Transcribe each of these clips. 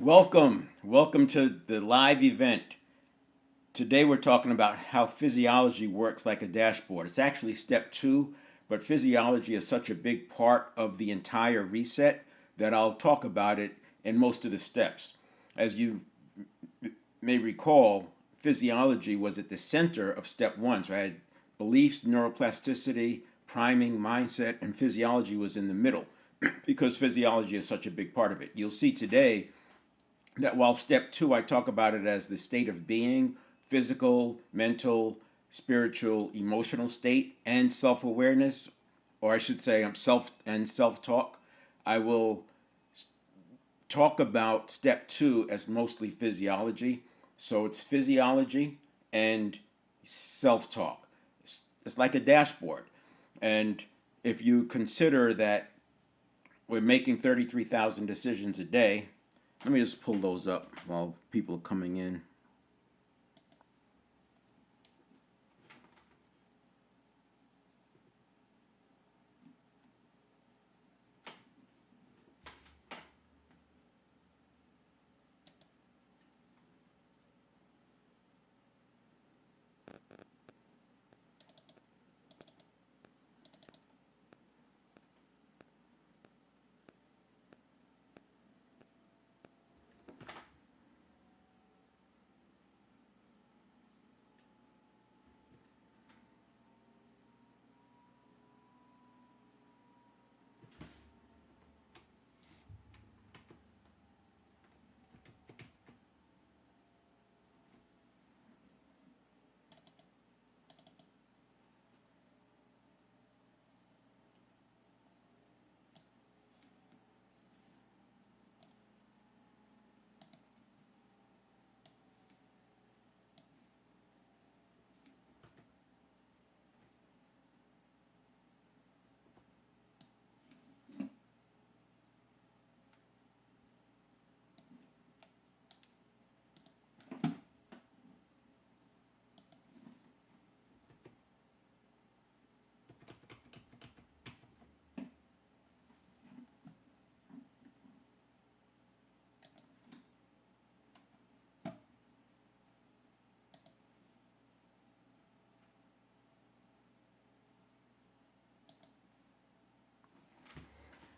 Welcome to the live event. Today we're talking about how physiology works like a dashboard. It's actually step two, but physiology is such a big part of the entire reset that I'll talk about it in most of the steps. As you may recall, physiology was at the center of step one. So I had beliefs, neuroplasticity, priming, mindset, and physiology was in the middle because physiology is such a big part of it. You'll see today that while step two, I talk about it as the state of being, physical, mental, spiritual, emotional state, and self awareness, or I should say, self talk. I will talk about step two as mostly physiology. So it's physiology and self talk. It's like a dashboard. And if you consider that we're making 33,000 decisions a day, let me just pull those up while people are coming in.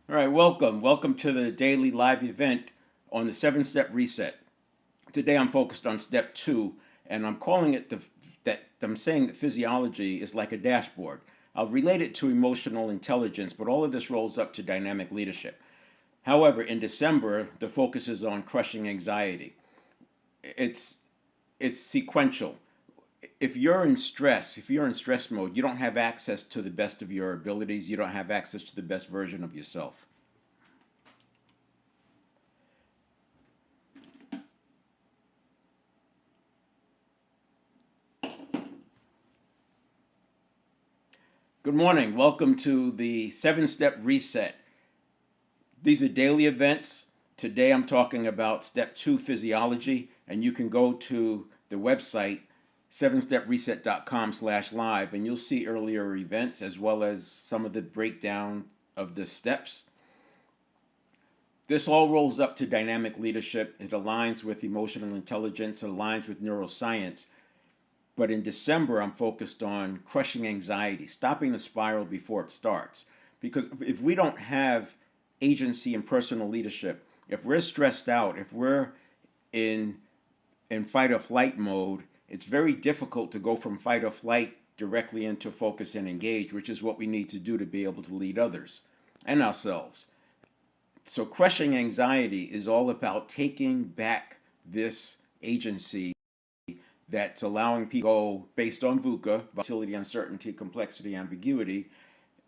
All right, welcome. Welcome to the daily live event on the 7 step reset. Today I'm focused on step two, and I'm calling it that I'm saying that physiology is like a dashboard. I'll relate it to emotional intelligence, but all of this rolls up to dynamic leadership. However, in December, the focus is on crushing anxiety. It's it's sequential. If you're in stress mode, you don't have access to the best of your abilities. You don't have access to the best version of yourself. Good morning. Welcome to the 7 step reset. These are daily events. Today I'm talking about step two physiology, and you can go to the website 7stepreset.com/live and you'll see earlier events as well as some of the breakdown of the steps. This all rolls up to dynamic leadership. It aligns with emotional intelligence, it aligns with neuroscience. But in December, I'm focused on crushing anxiety, stopping the spiral before it starts. Because if we don't have agency and personal leadership, if we're stressed out, if we're in fight or flight mode, it's very difficult to go from fight or flight directly into focus and engage, which is what we need to do to be able to lead others and ourselves. So crushing anxiety is all about taking back this agency that's allowing people to go based on VUCA, volatility, uncertainty, complexity, ambiguity,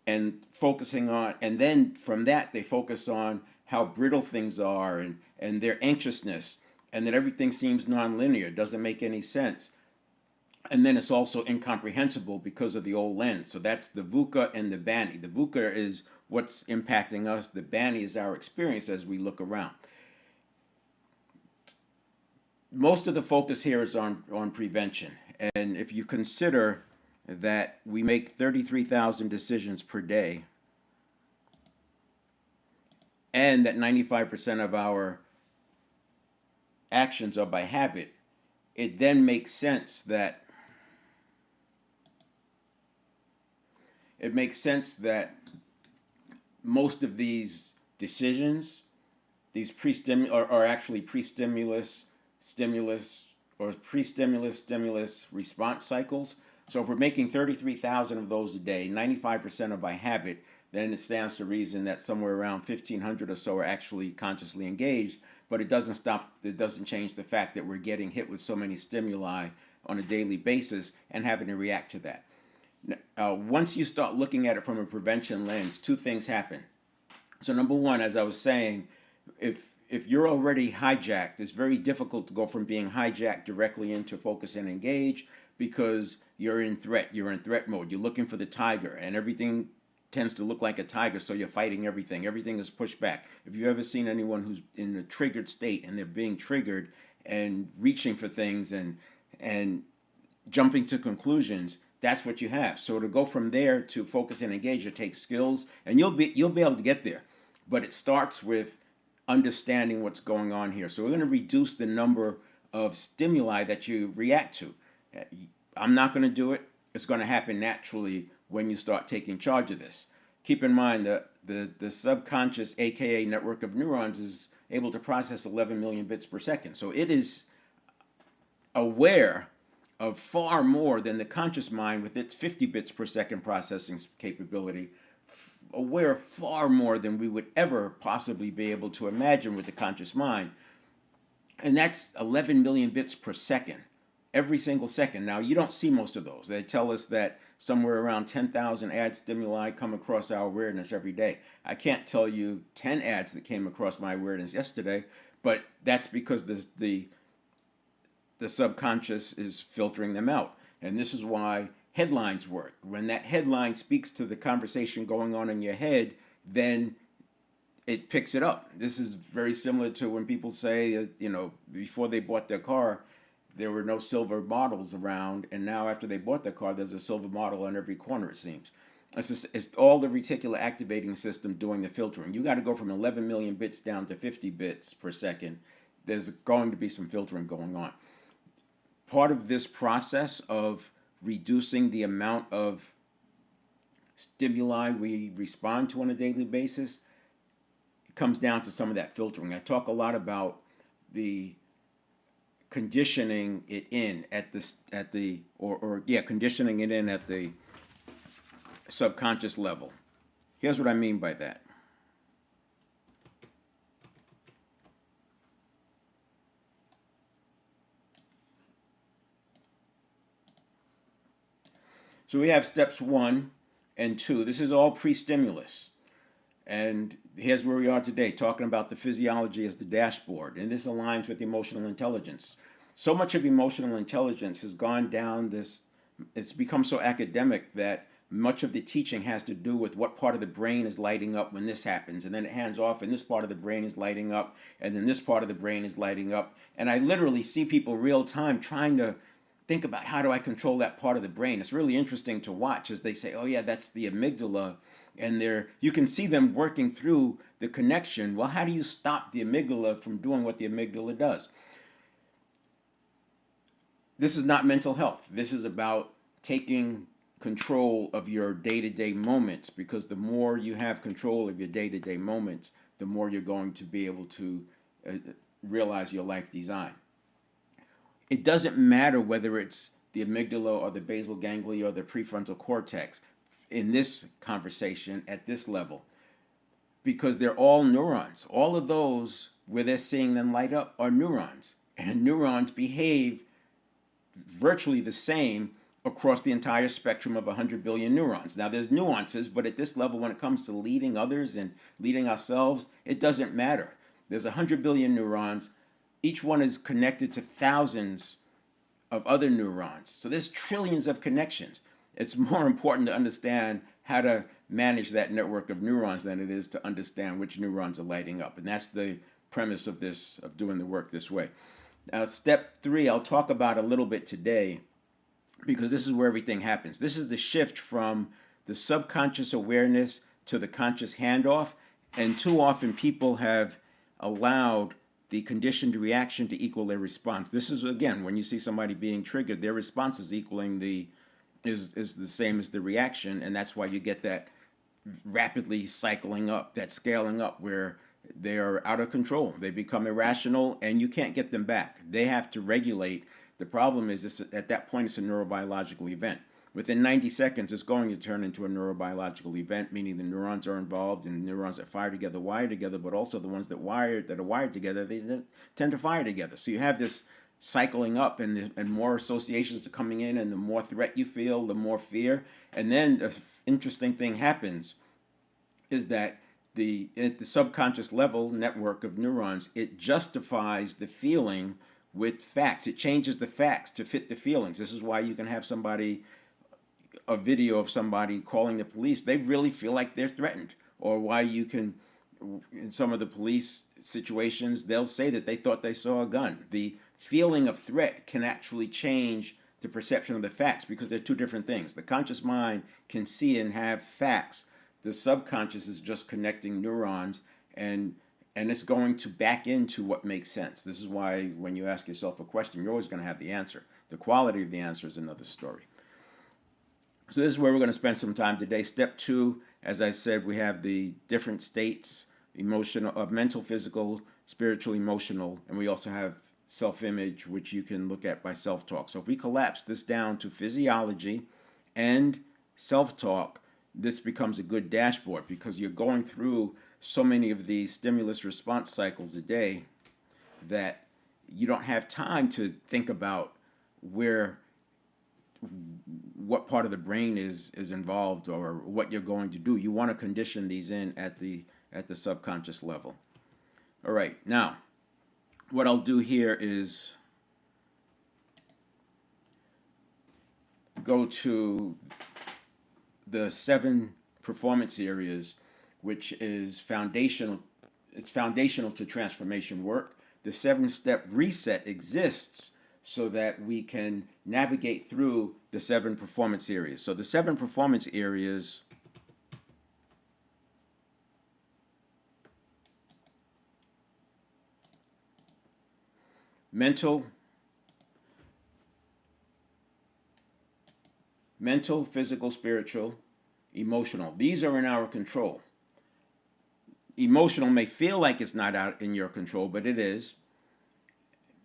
and focusing on, and then from that they focus on how brittle things are and their anxiousness, and that everything seems nonlinear, doesn't make any sense. And then it's also incomprehensible because of the old lens. So that's the VUCA and the BANI. The VUCA is what's impacting us. The BANI is our experience as we look around. Most of the focus here is on prevention. And if you consider that we make 33,000 decisions per day and that 95% of our actions are by habit, it then makes sense that most of these decisions, these are actually pre-stimulus, stimulus, or pre-stimulus, stimulus response cycles. So if we're making 33,000 of those a day, 95% are by habit, then it stands to reason that somewhere around 1,500 or so are actually consciously engaged. But it doesn't change the fact that we're getting hit with so many stimuli on a daily basis and having to react to that. Once you start looking at it from a prevention lens, two things happen. So number one, as I was saying, if you're already hijacked, it's very difficult to go from being hijacked directly into focus and engage, because you're in threat mode. You're looking for the tiger, and everything tends to look like a tiger, so you're fighting everything. Everything is pushed back. If you've ever seen anyone who's in a triggered state and they're being triggered and reaching for things and jumping to conclusions, that's what you have. So to go from there to focus and engage, it takes skills, and you'll be able to get there. But it starts with understanding what's going on here. So we're going to reduce the number of stimuli that you react to. I'm not going to do it. It's going to happen naturally when you start taking charge of this. Keep in mind that the subconscious, aka network of neurons, is able to process 11 million bits per second. So it is aware of far more than the conscious mind with its 50 bits per second processing capability, aware of far more than we would ever possibly be able to imagine with the conscious mind. And that's 11 million bits per second, every single second. Now, you don't see most of those. They tell us that somewhere around 10,000 ad stimuli come across our awareness every day. I can't tell you 10 ads that came across my awareness yesterday, but that's because the subconscious is filtering them out. And this is why headlines work. When that headline speaks to the conversation going on in your head, then it picks it up. This is very similar to when people say, before they bought their car, there were no silver models around, and now after they bought their car, there's a silver model on every corner, it seems. It's all the reticular activating system doing the filtering. You got to go from 11 million bits down to 50 bits per second. There's going to be some filtering going on. Part of this process of reducing the amount of stimuli we respond to on a daily basis comes down to some of that filtering. I talk a lot about the conditioning it in conditioning it in at the subconscious level. Here's what I mean by that. So we have steps 1 and 2. This is all pre-stimulus. And here's where we are today, talking about the physiology as the dashboard. And this aligns with emotional intelligence. So much of emotional intelligence has gone down it's become so academic that much of the teaching has to do with what part of the brain is lighting up when this happens. And then it hands off, and this part of the brain is lighting up, and then this part of the brain is lighting up. And I literally see people real time trying to think about, how do I control that part of the brain? It's really interesting to watch as they say, oh yeah, that's the amygdala. And you can see them working through the connection. Well, how do you stop the amygdala from doing what the amygdala does? This is not mental health. This is about taking control of your day-to-day moments, because the more you have control of your day-to-day moments, the more you're going to be able to realize your life design. It doesn't matter whether it's the amygdala or the basal ganglia or the prefrontal cortex in this conversation at this level, because they're all neurons. All of those where they're seeing them light up are neurons, and neurons behave virtually the same across the entire spectrum of 100 billion neurons. Now, there's nuances, but at this level, when it comes to leading others and leading ourselves, it doesn't matter. There's 100 billion neurons. Each one is connected to thousands of other neurons. So there's trillions of connections. It's more important to understand how to manage that network of neurons than it is to understand which neurons are lighting up. And that's the premise of doing the work this way. Now, step 3, I'll talk about a little bit today, because this is where everything happens. This is the shift from the subconscious awareness to the conscious handoff. And too often people have allowed the conditioned reaction to equal their response. This is, again, when you see somebody being triggered, their response is equaling is the same as the reaction, and that's why you get that rapidly cycling up, that scaling up, where they're out of control. They become irrational, and you can't get them back. They have to regulate. The problem is, at that point, it's a neurobiological event. Within 90 seconds, it's going to turn into a neurobiological event, meaning the neurons are involved, and neurons that fire together wire together, but also the ones that are wired together, they tend to fire together. So you have this cycling up, and more associations are coming in, and the more threat you feel, the more fear. And then the interesting thing happens is that at the subconscious level network of neurons, it justifies the feeling with facts. It changes the facts to fit the feelings. This is why you can have a video of somebody calling the police. They really feel like they're threatened. Or why you can, in some of the police situations, they'll say that they thought they saw a gun. The feeling of threat can actually change the perception of the facts, because they're two different things. The conscious mind can see and have facts. The subconscious is just connecting neurons, and it's going to back into what makes sense. This is why when you ask yourself a question, you're always going to have the answer. The quality of the answer is another story. So this is where we're going to spend some time today. Step 2, as I said, we have the different states, mental, physical, spiritual, emotional, and we also have self-image, which you can look at by self-talk. So if we collapse this down to physiology and self-talk, this becomes a good dashboard, because you're going through so many of these stimulus response cycles a day that you don't have time to think about what part of the brain is involved or what you're going to do. You want to condition these in at the subconscious level. All right, now what I'll do here is go to the 7 performance areas, which is foundational. It's foundational to transformation work. The 7-step reset exists so that we can navigate through the 7 performance areas. So the 7 performance areas mental, physical, spiritual, emotional. These are in our control. Emotional may feel like it's not out in your control, but it is.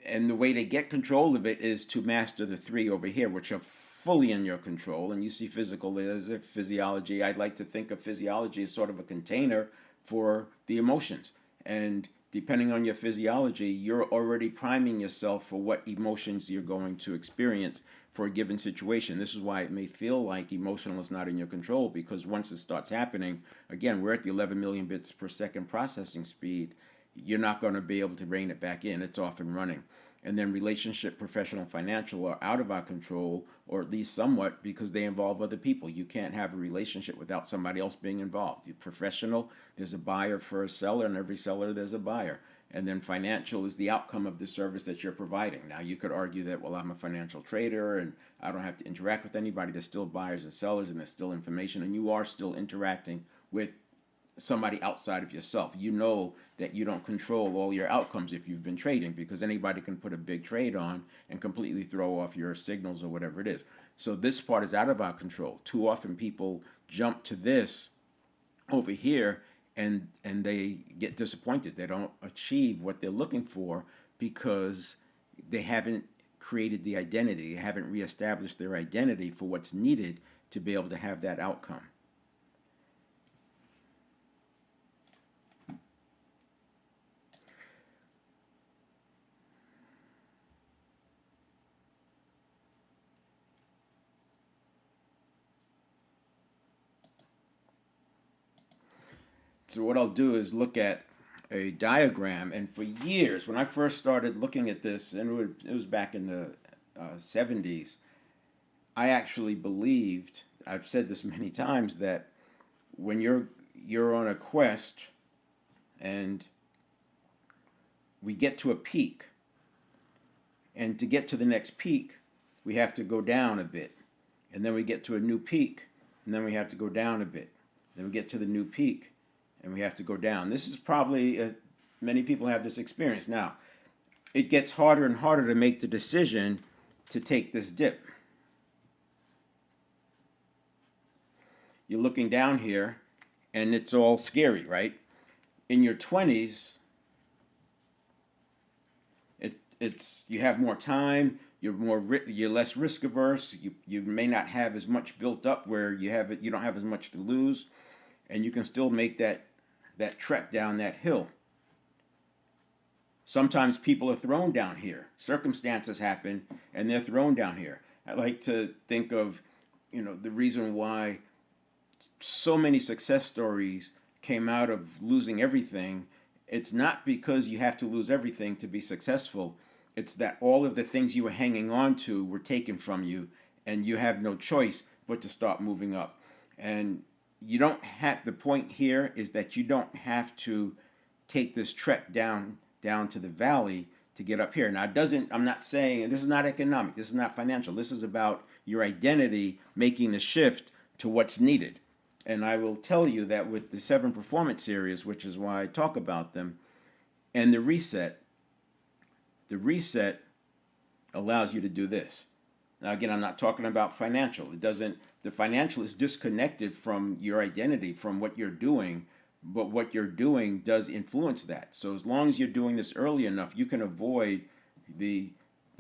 And the way to get control of it is to master the 3 over here, which are fully in your control. And you see physical as if physiology. I'd like to think of physiology as sort of a container for the emotions. And depending on your physiology, you're already priming yourself for what emotions you're going to experience for a given situation. This is why it may feel like emotional is not in your control, because once it starts happening, again, we're at the 11 million bits per second processing speed. You're not going to be able to rein it back in. It's off and running. And then relationship, professional, financial are out of our control, or at least somewhat, because they involve other people. You can't have a relationship without somebody else being involved. Professional, there's a buyer for a seller, and every seller there's a buyer. And then financial is the outcome of the service that you're providing. Now, you could argue that, well, I'm a financial trader and I don't have to interact with anybody. There's still buyers and sellers, and there's still information, and you are still interacting with somebody outside of yourself. You know that you don't control all your outcomes if you've been trading, because anybody can put a big trade on and completely throw off your signals or whatever it is. So this part is out of our control. Too often people jump to this over here and they get disappointed. They don't achieve what they're looking for because they haven't created the identity. They haven't reestablished their identity for what's needed to be able to have that outcome. So what I'll do is look at a diagram, and for years, when I first started looking at this, and it was back in the 70s, I actually believed, I've said this many times, that when you're on a quest and we get to a peak, and to get to the next peak, we have to go down a bit, and then we get to a new peak, and then we have to go down a bit, then we get to the new peak, and we have to go down. This is probably Many people have this experience. Now, it gets harder and harder to make the decision to take this dip. You're looking down here, and it's all scary, right? In your 20s, it's you have more time. You're less risk averse. You may not have as much built up where you don't have as much to lose, and you can still make that trek down that hill. Sometimes people are thrown down here. Circumstances happen, and they're thrown down here. I like to think of, the reason why so many success stories came out of losing everything. It's not because you have to lose everything to be successful. It's that all of the things you were hanging on to were taken from you, and you have no choice but to start moving up. And you don't have, the point here is that you don't have to take this trek down to the valley to get up here. Now, I'm not saying, this is not economic, this is not financial, this is about your identity making the shift to what's needed. And I will tell you that with the 7 performance areas, which is why I talk about them, and the reset allows you to do this. Now, again, I'm not talking about financial. The financial is disconnected from your identity, from what you're doing, but what you're doing does influence that. So as long as you're doing this early enough, you can avoid the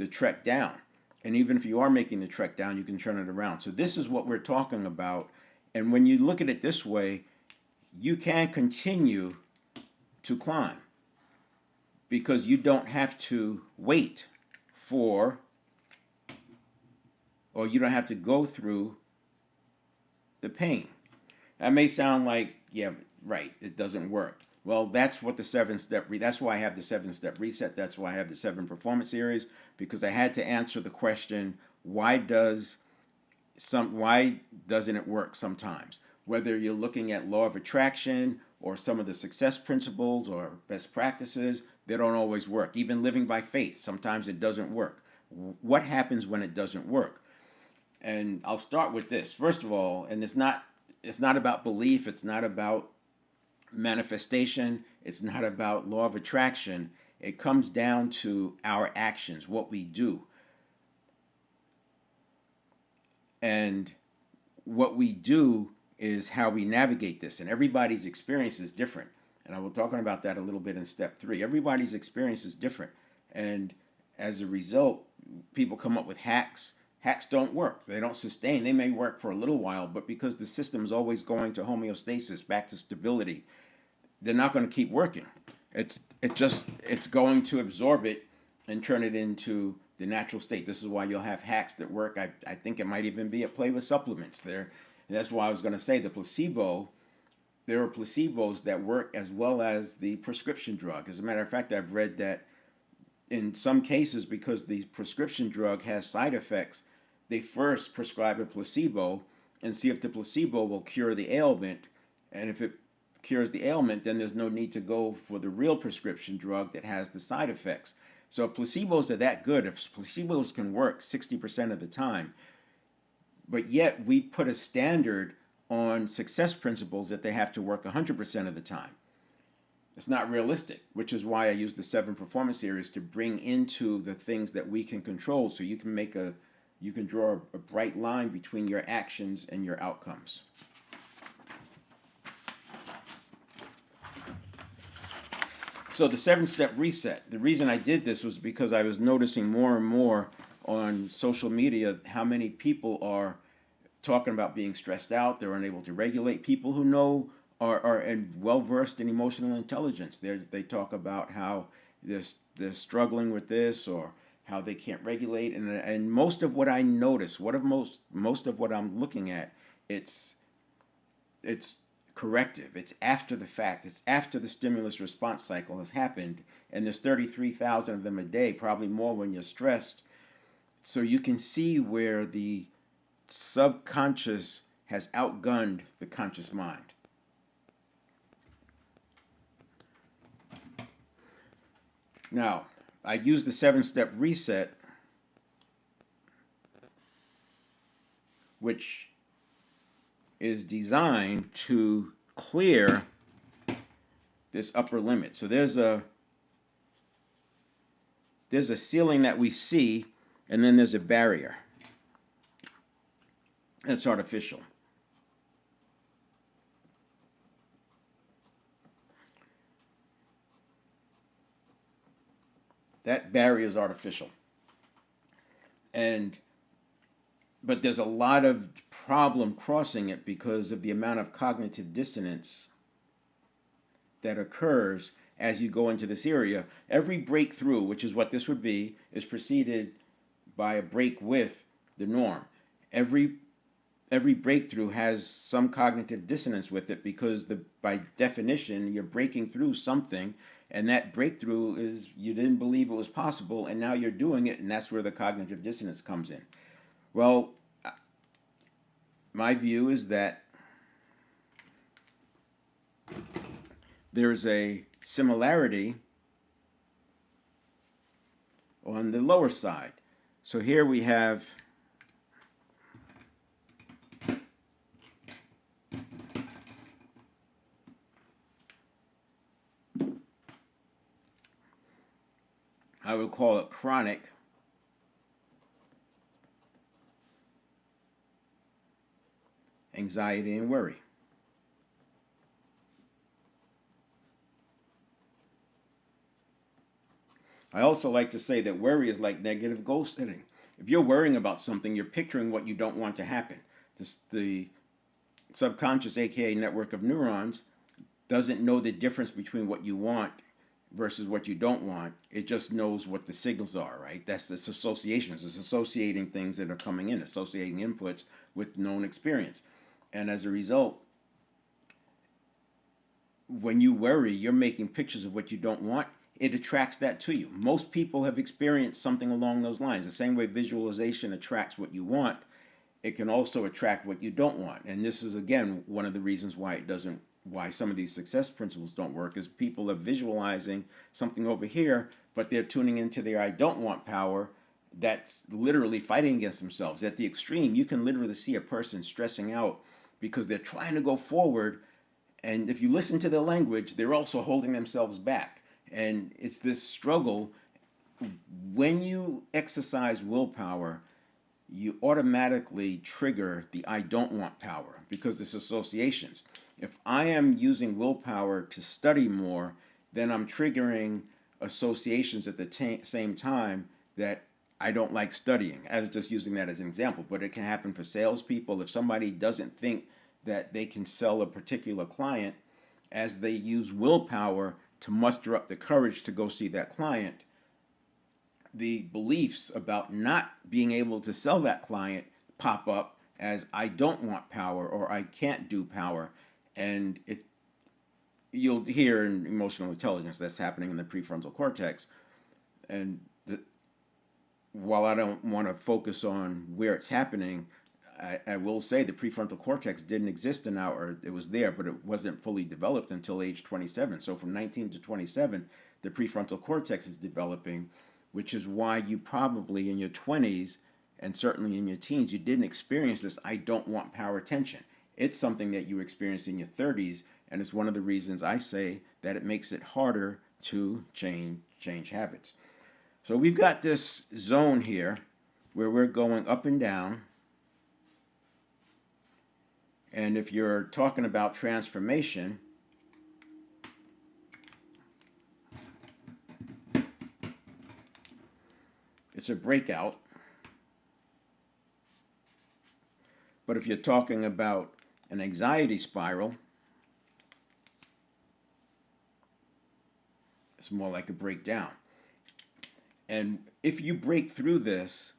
trek down. And even if you are making the trek down, you can turn it around. So this is what we're talking about. And when you look at it this way, you can continue to climb because you don't have to wait for, or you don't have to go through the pain. That may sound like, yeah, right, it doesn't work. Well, that's what the 7-step, that's why I have the 7-step reset. That's why I have the 7 performance areas, because I had to answer the question, why doesn't it work sometimes? Whether you're looking at law of attraction or some of the success principles or best practices, they don't always work. Even living by faith, sometimes it doesn't work. What happens when it doesn't work? And I'll start with this. First of all, and it's not about belief, it's not about manifestation, it's not about law of attraction. It comes down to our actions, what we do. And what we do is how we navigate this. And everybody's experience is different. And I will talk about that a little bit in step 3. Everybody's experience is different. And as a result, people come up with hacks. Hacks don't work. They don't sustain. They may work for a little while, but because the system is always going to homeostasis, back to stability, they're not going to keep working. It's going to absorb it and turn it into the natural state. This is why you'll have hacks that work. I think it might even be a play with supplements there. And that's why I was going to say there are placebos that work as well as the prescription drug. As a matter of fact, I've read that in some cases, because the prescription drug has side effects, they first prescribe a placebo and see if the placebo will cure the ailment. And if it cures the ailment, then there's no need to go for the real prescription drug that has the side effects. So if placebos are that good, if placebos can work 60% of the time, but yet we put a standard on success principles that they have to work 100% of the time. It's not realistic, which is why I use the 7 performance areas to bring into the things that we can control, so you can draw a bright line between your actions and your outcomes. So the 7-step reset, the reason I did this was because I was noticing more and more on social media how many people are talking about being stressed out, they're unable to regulate. People who know are well versed in emotional intelligence, they talk about how they're struggling with this, or how they can't regulate. And most of what I notice, most of what I'm looking at, it's corrective. It's after the fact. It's after the stimulus response cycle has happened, and there's 33,000 of them a day, probably more when you're stressed. So you can see where the subconscious has outgunned the conscious mind. Now, I use the 7-step reset, which is designed to clear this upper limit. So there's a ceiling that we see, and then there's a barrier. It's artificial. That barrier is artificial. And but there's a lot of problem crossing it because of the amount of cognitive dissonance that occurs as you go into this area. Every breakthrough, which is what this would be, is preceded by a break with the norm. Every breakthrough has some cognitive dissonance with it because by definition you're breaking through something, and that breakthrough is you didn't believe it was possible and now you're doing it, and that's where the cognitive dissonance comes in. Well, my view is that there's a similarity on the lower side. So here we have I would call it chronic anxiety and worry. I also like to say that worry is like negative goal setting. If you're worrying about something, you're picturing what you don't want to happen. The subconscious, aka network of neurons, doesn't know the difference between what you want versus what you don't want. It just knows what the signals are, right? That's the associations. It's associating things that are coming in, associating inputs with known experience. And as a result, when you worry, you're making pictures of what you don't want. It attracts that to you. Most people have experienced something along those lines. The same way visualization attracts what you want, it can also attract what you don't want. And this is, again, one of the reasons why some of these success principles don't work, is people are visualizing something over here, but they're tuning into their I don't want power that's literally fighting against themselves. At the extreme, you can literally see a person stressing out because they're trying to go forward, and if you listen to their language, they're also holding themselves back. And it's this struggle. When you exercise willpower, you automatically trigger the I don't want power because there's associations. If I am using willpower to study more, then I'm triggering associations at the same time that I don't like studying. I was just using that as an example, but it can happen for salespeople. If somebody doesn't think that they can sell a particular client, as they use willpower to muster up the courage to go see that client, the beliefs about not being able to sell that client pop up as I don't want power or I can't do power. And you'll hear in emotional intelligence that's happening in the prefrontal cortex. And while I don't want to focus on where it's happening, I will say the prefrontal cortex didn't exist or it was there, but it wasn't fully developed until age 27. So from 19 to 27, the prefrontal cortex is developing, which is why you probably in your 20s and certainly in your teens, you didn't experience this I don't want power tension. It's something that you experience in your 30s, and it's one of the reasons I say that it makes it harder to change habits. So we've got this zone here where we're going up and down. And if you're talking about transformation, it's a breakout. But if you're talking about an anxiety spiral, it's more like a breakdown. And if you break through this,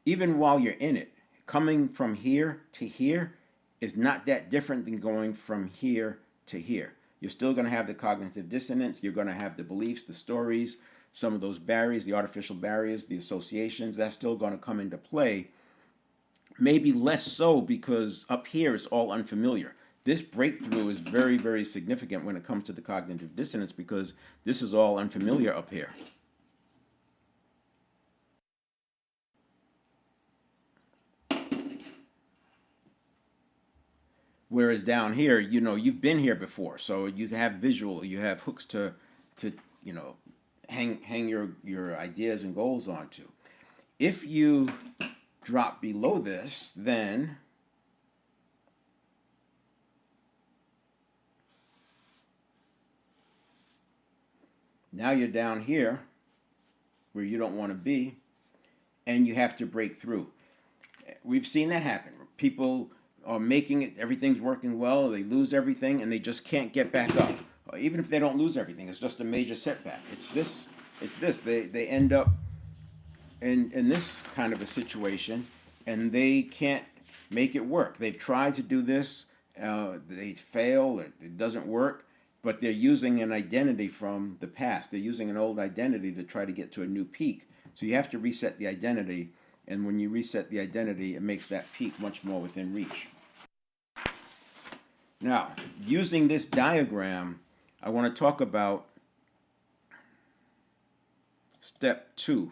even while you're in it, coming from here to here is not that different than going from here to here. You're still going to have the cognitive dissonance. You're going to have the beliefs, the stories, some of those barriers, the artificial barriers, the associations. That's still going to come into play. Maybe less so because up here it's all unfamiliar. This breakthrough is very, very significant when it comes to the cognitive dissonance because this is all unfamiliar up here. Whereas down here, you've been here before, so you have visual, you have hooks to you know hang your ideas and goals onto. If you drop below this, then now you're down here where you don't want to be, and you have to break through. We've seen that happen. People are making it, everything's working well, they lose everything, and they just can't get back up. Even if they don't lose everything, it's just a major setback. It's this. They end up in this kind of a situation, and they can't make it work. They've tried to do this, they fail, it doesn't work, but they're using an identity from the past. They're using an old identity to try to get to a new peak. So you have to reset the identity, and when you reset the identity, it makes that peak much more within reach. Now, using this diagram, I want to talk about step 2.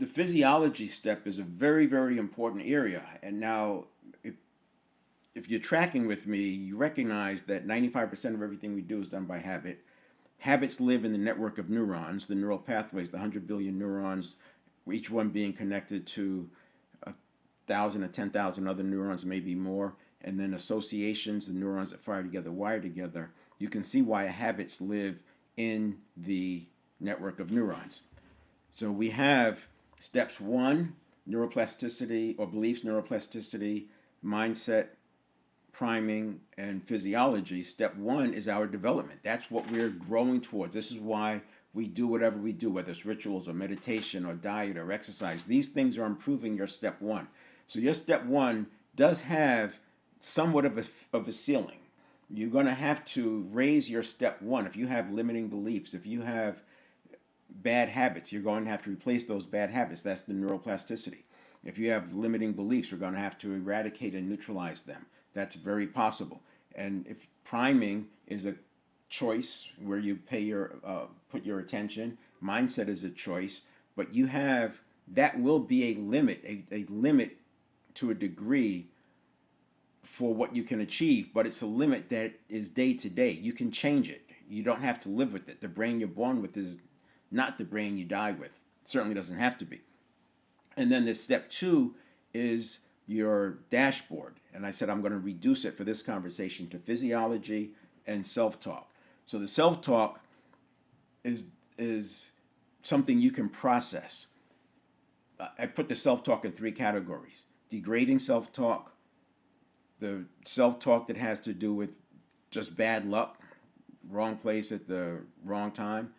The physiology step is a very, very important area. And now, if you're tracking with me, you recognize that 95% of everything we do is done by habit. Habits live in the network of neurons, the neural pathways, the 100 billion neurons, each one being connected to 1,000 or 10,000 other neurons, maybe more, and then associations, the neurons that fire together, wire together. You can see why habits live in the network of neurons. So we have steps 1, neuroplasticity or beliefs, neuroplasticity, mindset, priming, and physiology. Step 1 is our development. That's what we're growing towards. This is why we do whatever we do, whether it's rituals or meditation or diet or exercise. These things are improving your step 1. So your step 1 does have somewhat of a ceiling. You're going to have to raise your step 1. If you have limiting beliefs, if you have bad habits, you're going to have to replace those bad habits. That's the neuroplasticity. If you have limiting beliefs, we're going to have to eradicate and neutralize them. That's very possible. And if priming is a choice where you put your attention, mindset is a choice, but you have, that will be a limit, a limit to a degree for what you can achieve, but it's a limit that is day to day. You can change it. You don't have to live with it. The brain you're born with is not the brain you die with. It certainly doesn't have to be. And then the step 2 is your dashboard. And I said I'm going to reduce it for this conversation to physiology and self-talk. So the self-talk is something you can process. I put the self-talk in 3 categories. Degrading self-talk, the self-talk that has to do with just bad luck, wrong place at the wrong time,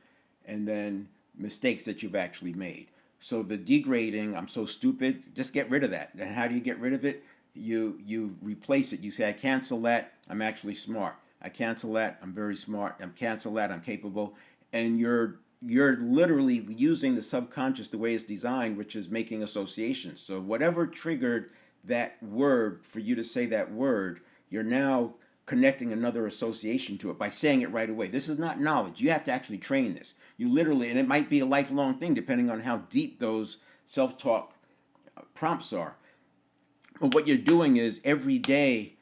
and then mistakes that you've actually made. So the degrading, I'm so stupid, just get rid of that. And how do you get rid of it? You replace it. You say, I cancel that, I'm actually smart. I cancel that, I'm very smart. I cancel that, I'm capable. And you're literally using the subconscious the way it's designed, which is making associations. So whatever triggered that word for you to say that word, you're now connecting another association to it by saying it right away. This is not knowledge. You have to actually train this. You literally, and it might be a lifelong thing depending on how deep those self-talk prompts are. But what you're doing is every day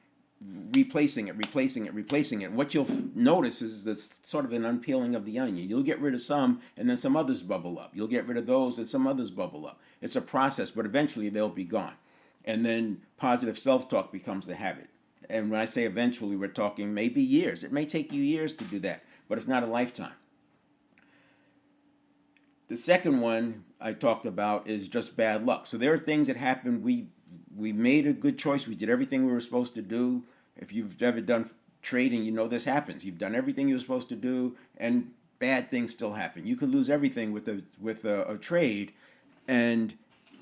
replacing it. And what you'll notice is this sort of an unpeeling of the onion. You'll get rid of some, and then some others bubble up. You'll get rid of those, and some others bubble up. It's a process, but eventually they'll be gone. And then positive self-talk becomes the habit. And when I say eventually, we're talking maybe years. It may take you years to do that, but it's not a lifetime. The second one I talked about is just bad luck. So there are things that happen. We made a good choice. We did everything we were supposed to do. If you've ever done trading, you know this happens. You've done everything you were supposed to do, and bad things still happen. You could lose everything with a trade, and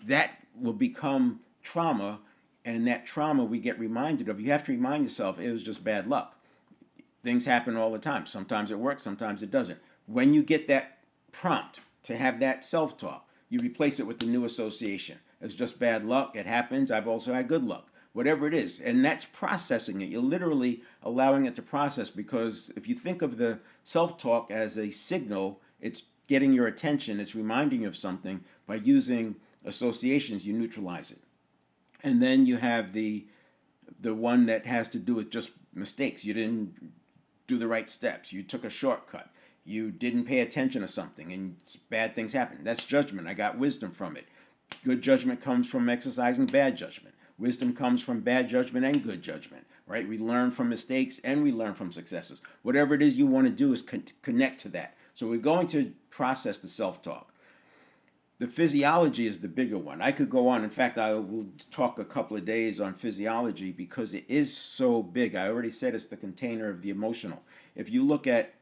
that will become trauma. And that trauma we get reminded of. You have to remind yourself it was just bad luck. Things happen all the time. Sometimes it works, sometimes it doesn't. When you get that prompt to have that self-talk, you replace it with the new association. It's just bad luck. It happens. I've also had good luck. Whatever it is. And that's processing it. You're literally allowing it to process, because if you think of the self-talk as a signal, it's getting your attention. It's reminding you of something. By using associations, you neutralize it. And then you have the one that has to do with just mistakes. You didn't do the right steps. You took a shortcut. You didn't pay attention to something and bad things happen. That's judgment. I got wisdom from it. Good judgment comes from exercising bad judgment. Wisdom comes from bad judgment and good judgment, right? We learn from mistakes and we learn from successes. Whatever it is you want to do is connect to that. So we're going to process the self-talk. The physiology is the bigger one. I could go on. In fact, I will talk a couple of days on physiology because it is so big. I already said it's the container of the emotional. If you look at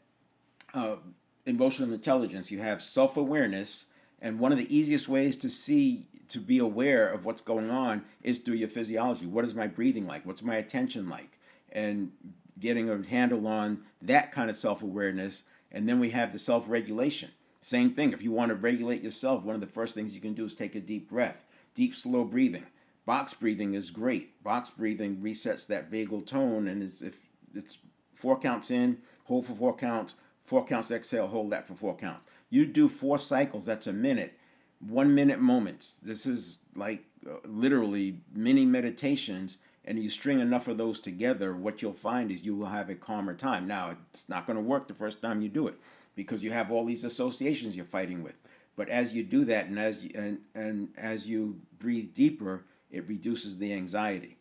uh, emotional intelligence, you have self awareness, and one of the easiest ways to be aware of what's going on is through your physiology. What is my breathing like? What's my attention like? And getting a handle on that kind of self awareness. And then we have the self regulation. Same thing. If you want to regulate yourself, one of the first things you can do is take a deep breath, deep, slow breathing. Box breathing is great. Box breathing resets that vagal tone, and if it's 4 counts in, hold for 4 counts, 4 counts exhale, hold that for 4 counts. You do 4 cycles, that's a minute. 1 minute moments. This is like literally mini meditations, and you string enough of those together, what you'll find is you will have a calmer time. Now, it's not going to work the first time you do it because you have all these associations you're fighting with. But as you do that, and as you breathe deeper, it reduces the anxiety.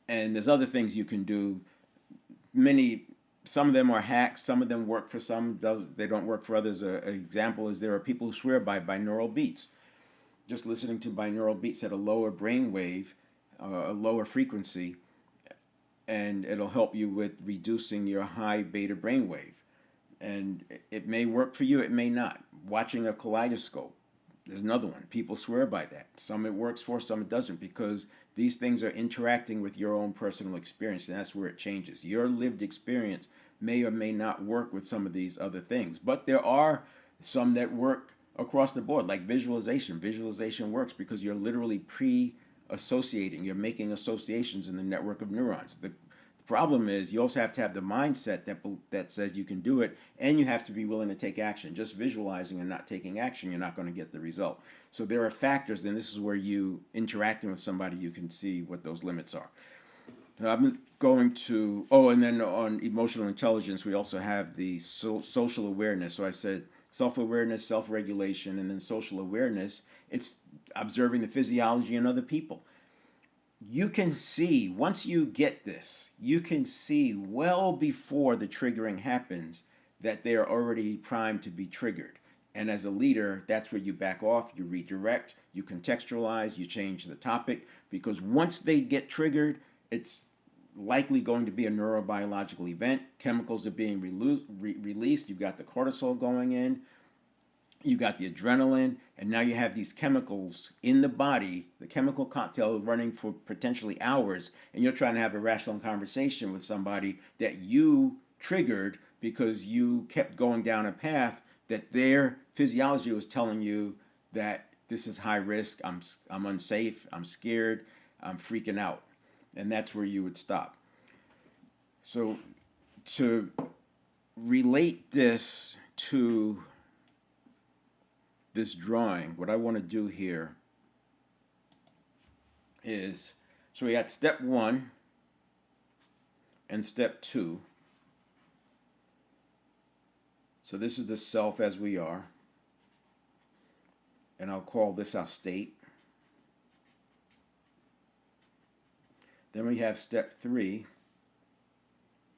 And there's other things you can do. Many, some of them are hacks. Some of them work for some. They don't work for others. An example is there are people who swear by binaural beats. Just listening to binaural beats at a lower brain wave, a lower frequency, and it'll help you with reducing your high beta brain wave. And it may work for you, it may not. Watching a kaleidoscope, there's another one. People swear by that. Some it works for, some it doesn't, because these things are interacting with your own personal experience, and that's where it changes. Your lived experience may or may not work with some of these other things, but there are some that work across the board, like visualization. Visualization works because you're literally pre-associating. You're making associations in the network of neurons. The problem is you also have to have the mindset that says you can do it, and you have to be willing to take action. Just visualizing and not taking action, you're not going to get the result. So there are factors, and this is where you interacting with somebody, you can see what those limits are. I'm going to, and then on emotional intelligence, we also have the social awareness. So I said self-awareness, self-regulation, and then social awareness. It's observing the physiology in other people. You can see, once you get this, you can see well before the triggering happens that they are already primed to be triggered. And as a leader, that's where you back off, you redirect, you contextualize, you change the topic, because once they get triggered, it's likely going to be a neurobiological event. Chemicals are being released. You've got the cortisol going in, you got the adrenaline, and now you have these chemicals in the body, the chemical cocktail running for potentially hours, and you're trying to have a rational conversation with somebody that you triggered because you kept going down a path that their physiology was telling you that this is high risk, I'm unsafe, I'm scared, I'm freaking out. And that's where you would stop. So to relate this to this drawing, what I want to do here is, so we had step 1 and step 2. So this is the self as we are, and I'll call this our state. Then we have step 3,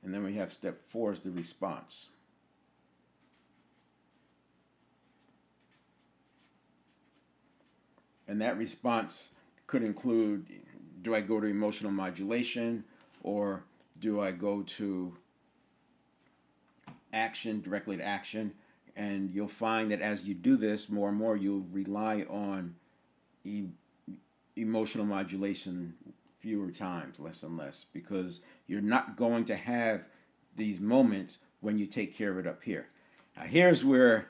and then we have step 4 is the response. And that response could include, do I go to emotional modulation, or do I go to action, directly to action? And you'll find that as you do this more and more, you'll rely on emotional modulation fewer times, less and less, because you're not going to have these moments when you take care of it up here. Now, here's where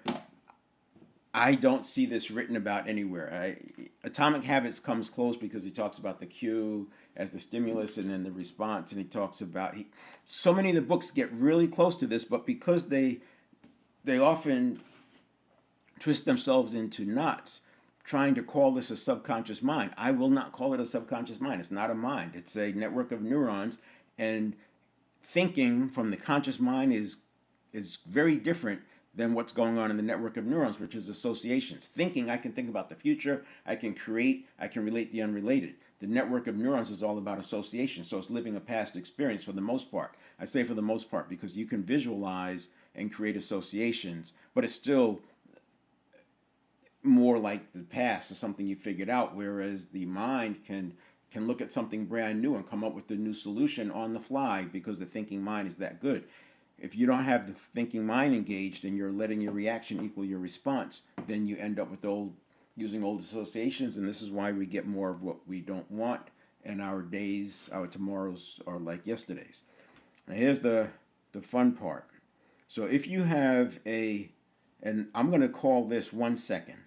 I don't see this written about anywhere. Atomic Habits comes close because he talks about the cue as the stimulus and then the response, and he talks about so many of the books get really close to this, but because they often twist themselves into knots, trying to call this a subconscious mind. I will not call it a subconscious mind. It's not a mind. It's a network of neurons, and thinking from the conscious mind is very different than what's going on in the network of neurons, which is associations. Thinking, I can think about the future, I can create, I can relate the unrelated. The network of neurons is all about association, so it's living a past experience for the most part. I say for the most part because you can visualize and create associations, but it's still more like the past is something you figured out, whereas the mind can look at something brand new and come up with a new solution on the fly because the thinking mind is that good. If you don't have the thinking mind engaged and you're letting your reaction equal your response, then you end up with using old associations, and this is why we get more of what we don't want, and our days, our tomorrows are like yesterdays. Now here's the fun part. So if you have and I'm going to call this 1 second.